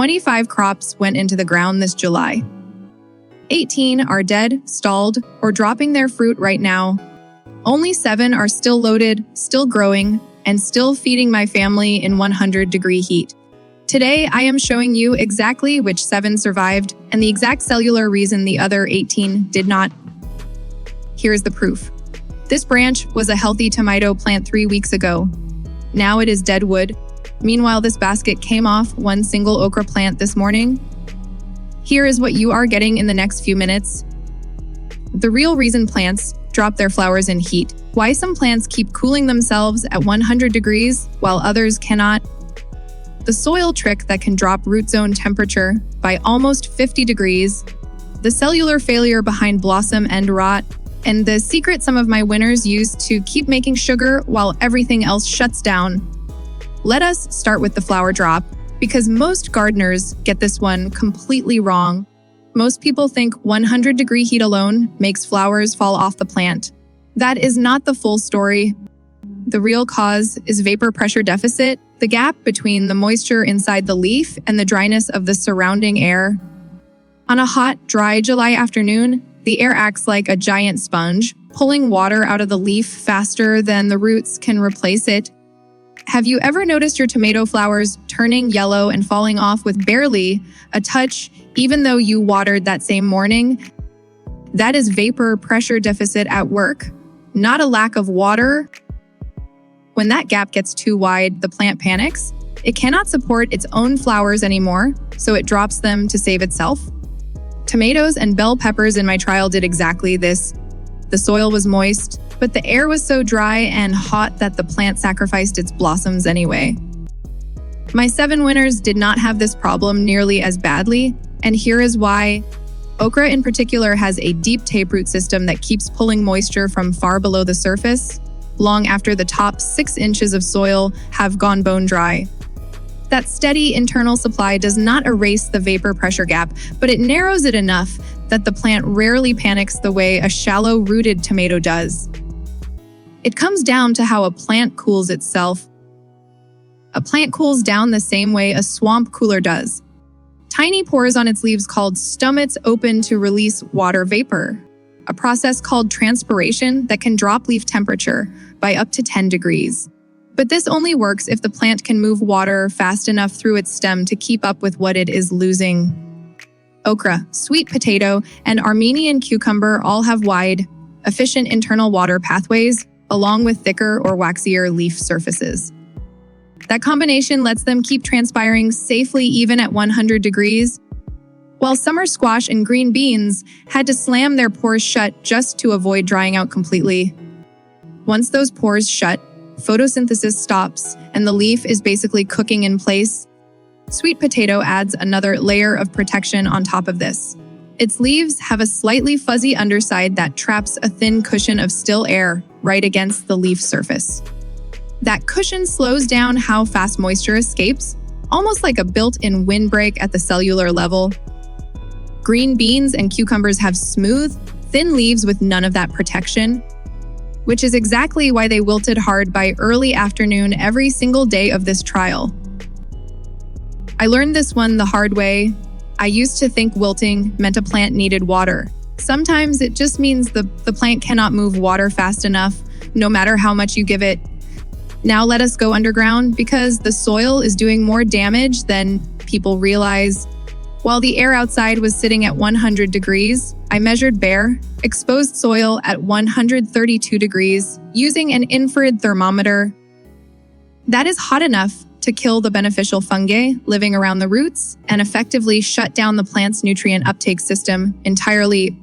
25 crops went into the ground this July. 18 are dead, stalled, or dropping their fruit right now. Only 7 are still loaded, still growing, and still feeding my family in 100-degree heat. Today, I am showing you exactly which 7 survived and the exact cellular reason the other 18 did not. Here's the proof. This branch was a healthy tomato plant 3 weeks ago. Now it is dead wood. Meanwhile, this basket came off one single okra plant this morning. Here is what you are getting in the next few minutes. The real reason plants drop their flowers in heat. Why some plants keep cooling themselves at 100 degrees while others cannot. The soil trick that can drop root zone temperature by almost 50 degrees. The cellular failure behind blossom end rot. And the secret some of my winners use to keep making sugar while everything else shuts down. Let us start with the flower drop, because most gardeners get this one completely wrong. Most people think 100-degree heat alone makes flowers fall off the plant. That is not the full story. The real cause is vapor pressure deficit, the gap between the moisture inside the leaf and the dryness of the surrounding air. On a hot, dry July afternoon, the air acts like a giant sponge, pulling water out of the leaf faster than the roots can replace it. Have you ever noticed your tomato flowers turning yellow and falling off with barely a touch, even though you watered that same morning? That is vapor pressure deficit at work, not a lack of water. When that gap gets too wide, the plant panics. It cannot support its own flowers anymore, so it drops them to save itself. Tomatoes and bell peppers in my trial did exactly this. The soil was moist, but the air was so dry and hot that the plant sacrificed its blossoms anyway. My 7 winners did not have this problem nearly as badly, and here is why. Okra in particular has a deep taproot system that keeps pulling moisture from far below the surface, long after the top 6 inches of soil have gone bone dry. That steady internal supply does not erase the vapor pressure gap, but it narrows it enough that the plant rarely panics the way a shallow-rooted tomato does. It comes down to how a plant cools itself. A plant cools down the same way a swamp cooler does. Tiny pores on its leaves called stomats open to release water vapor, a process called transpiration that can drop leaf temperature by up to 10 degrees. But this only works if the plant can move water fast enough through its stem to keep up with what it is losing. Okra, sweet potato, and Armenian cucumber all have wide, efficient internal water pathways, along with thicker or waxier leaf surfaces. That combination lets them keep transpiring safely even at 100 degrees, while summer squash and green beans had to slam their pores shut just to avoid drying out completely. Once those pores shut, photosynthesis stops, and the leaf is basically cooking in place. Sweet potato adds another layer of protection on top of this. Its leaves have a slightly fuzzy underside that traps a thin cushion of still air right against the leaf surface. That cushion slows down how fast moisture escapes, almost like a built-in windbreak at the cellular level. Green beans and cucumbers have smooth, thin leaves with none of that protection, which is exactly why they wilted hard by early afternoon every single day of this trial. I learned this one the hard way. I used to think wilting meant a plant needed water. Sometimes it just means the plant cannot move water fast enough, no matter how much you give it. Now let us go underground because the soil is doing more damage than people realize. While the air outside was sitting at 100 degrees, I measured bare, exposed soil at 132 degrees using an infrared thermometer. That is hot enough to kill the beneficial fungi living around the roots and effectively shut down the plant's nutrient uptake system entirely.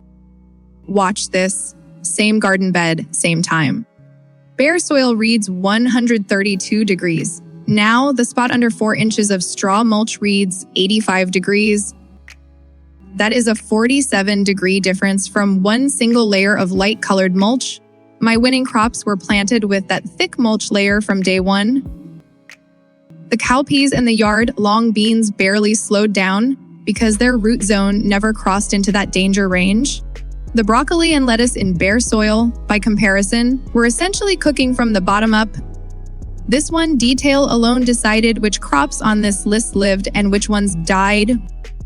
Watch this. Same garden bed, same time. Bare soil reads 132 degrees. Now, the spot under 4 inches of straw mulch reads 85 degrees. That is a 47-degree difference from one single layer of light-colored mulch. My winning crops were planted with that thick mulch layer from day one. The cowpeas and the yard-long beans barely slowed down because their root zone never crossed into that danger range. The broccoli and lettuce in bare soil, by comparison, were essentially cooking from the bottom up. This one detail alone decided which crops on this list lived and which ones died.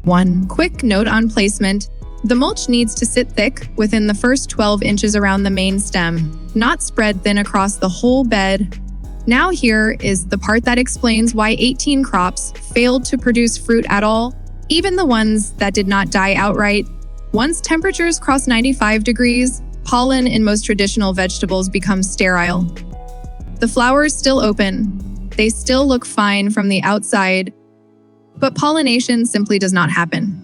One quick note on placement. The mulch needs to sit thick within the first 12 inches around the main stem, not spread thin across the whole bed. Now here is the part that explains why 18 crops failed to produce fruit at all, even the ones that did not die outright. Once temperatures cross 95 degrees, pollen in most traditional vegetables becomes sterile. The flowers still open. They still look fine from the outside, but pollination simply does not happen.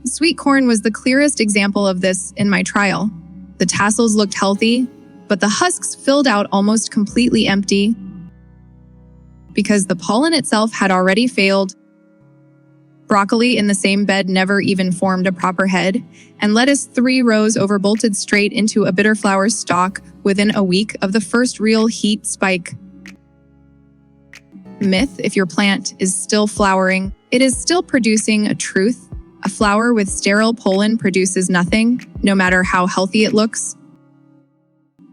Sweet corn was the clearest example of this in my trial. The tassels looked healthy, but the husks filled out almost completely empty because the pollen itself had already failed. Broccoli in the same bed never even formed a proper head, and lettuce 3 rows over bolted straight into a bitter flower stalk within a week of the first real heat spike. Myth: if your plant is still flowering, it is still producing a truth. A flower with sterile pollen produces nothing, no matter how healthy it looks.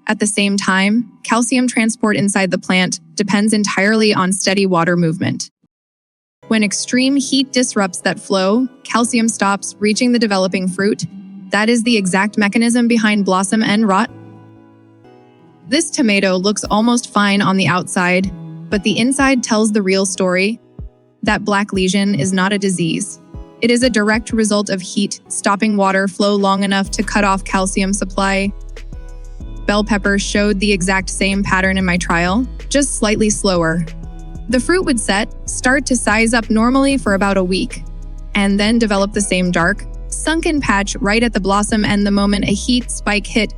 At the same time, calcium transport inside the plant depends entirely on steady water movement. When extreme heat disrupts that flow, calcium stops reaching the developing fruit. That is the exact mechanism behind blossom end rot. This tomato looks almost fine on the outside, but the inside tells the real story. That black lesion is not a disease. It is a direct result of heat stopping water flow long enough to cut off calcium supply. Bell peppers showed the exact same pattern in my trial, just slightly slower. The fruit would start to size up normally for about a week, and then develop the same dark, sunken patch right at the blossom end the moment a heat spike hit.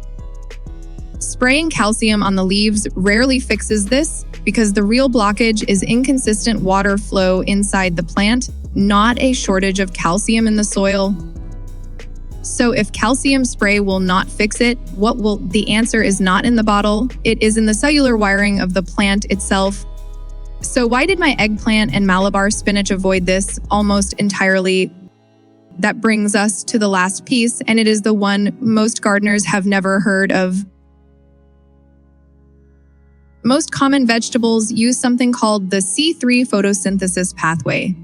Spraying calcium on the leaves rarely fixes this because the real blockage is inconsistent water flow inside the plant, not a shortage of calcium in the soil. So if calcium spray will not fix it, the answer is not in the bottle, it is in the cellular wiring of the plant itself. So why did my eggplant and Malabar spinach avoid this almost entirely? That brings us to the last piece, and it is the one most gardeners have never heard of. Most common vegetables use something called the C3 photosynthesis pathway.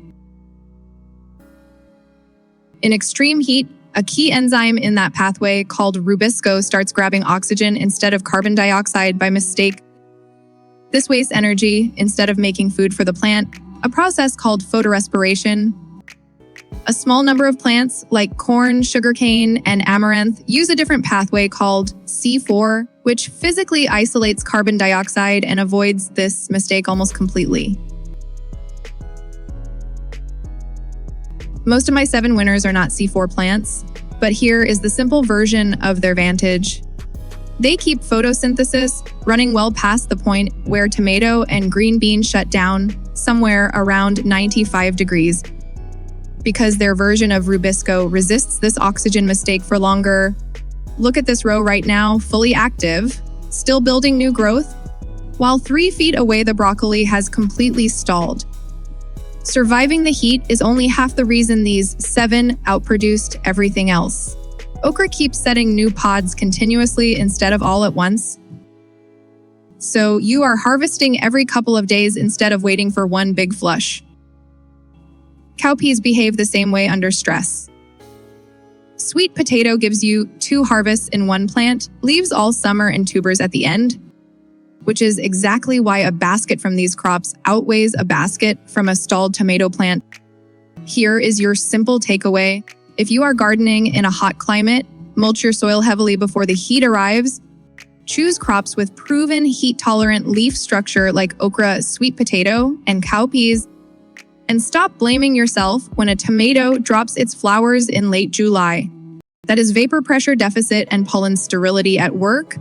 In extreme heat, a key enzyme in that pathway called rubisco starts grabbing oxygen instead of carbon dioxide by mistake. This wastes energy instead of making food for the plant, a process called photorespiration. A small number of plants, like corn, sugarcane, and amaranth, use a different pathway called C4, which physically isolates carbon dioxide and avoids this mistake almost completely. Most of my 7 winners are not C4 plants, but here is the simple version of their vantage. They keep photosynthesis running well past the point where tomato and green bean shut down, somewhere around 95 degrees. Because their version of rubisco resists this oxygen mistake for longer. Look at this row right now, fully active, still building new growth, while 3 feet away the broccoli has completely stalled. Surviving the heat is only half the reason these 7 outproduced everything else. Okra keeps setting new pods continuously instead of all at once. So you are harvesting every couple of days instead of waiting for one big flush. Cowpeas behave the same way under stress. Sweet potato gives you 2 harvests in one plant, leaves all summer and tubers at the end, which is exactly why a basket from these crops outweighs a basket from a stalled tomato plant. Here is your simple takeaway. If you are gardening in a hot climate, mulch your soil heavily before the heat arrives. Choose crops with proven heat-tolerant leaf structure like okra, sweet potato, and cowpeas. And stop blaming yourself when a tomato drops its flowers in late July. That is vapor pressure deficit and pollen sterility at work,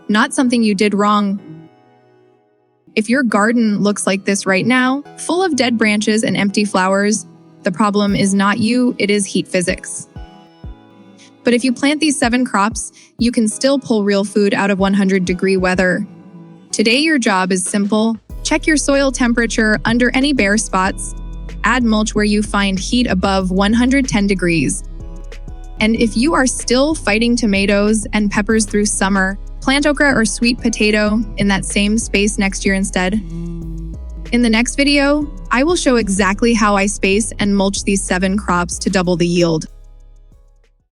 not something you did wrong. If your garden looks like this right now, full of dead branches and empty flowers, the problem is not you, it is heat physics. But if you plant these 7 crops, you can still pull real food out of 100-degree weather. Today your job is simple. Check your soil temperature under any bare spots. Add mulch where you find heat above 110 degrees. And if you are still fighting tomatoes and peppers through summer, Plant okra or sweet potato in that same space next year instead. In the next video, I will show exactly how I space and mulch these 7 crops to double the yield.